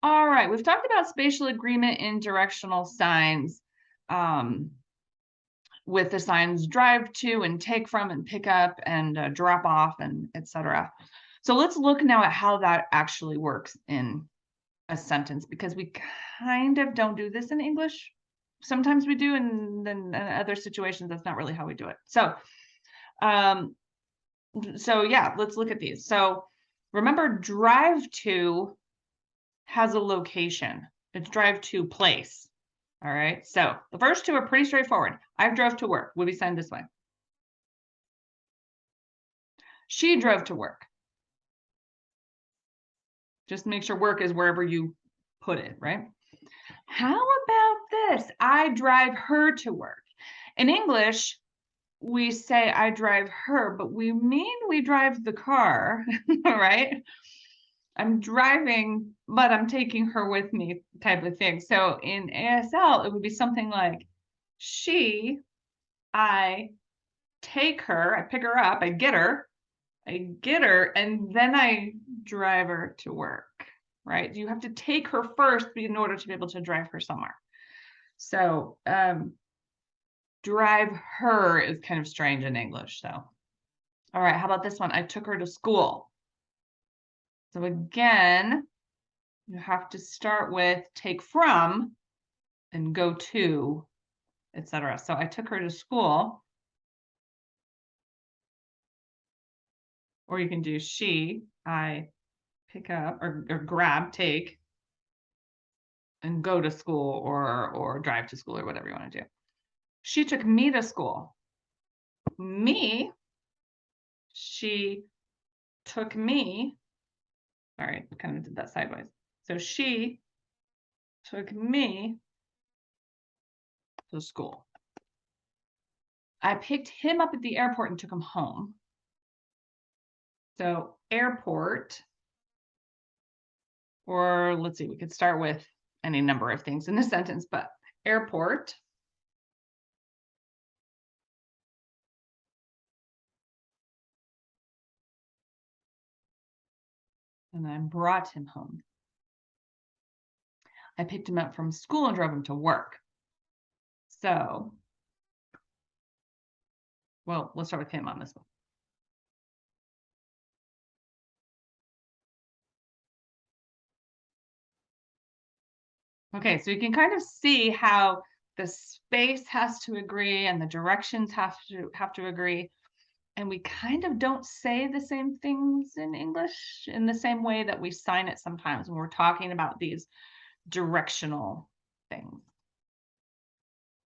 All right, we've talked about spatial agreement in directional signs um, with the signs drive to and take from and pick up and drop off and etc. So let's look now at how that actually works in a sentence, because we kind of don't do this in English. Sometimes we do, and then in other situations, that's not really how we do it. Um, so yeah, let's look at these. So remember, drive to has a location. It's drive to place. All right. So the first two are pretty straightforward. I drove to work would be signed this way. She drove to work. Just make sure work is wherever you put it, right? How about this? I drive her to work. In English, we say I drive her, but we mean we drive the car, right? I'm driving, but I'm taking her with me type of thing. So in ASL, it would be something like I take her, I pick her up, I get her, and then I drive her to work, right? You have to take her first in order to be able to drive her somewhere. So drive her is kind of strange in English. So, all right, how about this one? I took her to school. So again, you have to start with take from and go to, etc. So I took her to school. Or you can do I pick up or grab, take, and go to school or drive to school or whatever you want to do. She took me to school. Me, she took me. Sorry, kind of did that sideways. So she took me to school. I picked him up at the airport and took him home. So airport, or let's see, we could start with any number of things in the sentence, but airport. And I brought him home. I picked him up from school and drove him to work. So, well, let's start with him on this one. Okay, so you can kind of see how the space has to agree and the directions have to agree. And we kind of don't say the same things in English in the same way that we sign it sometimes when we're talking about these directional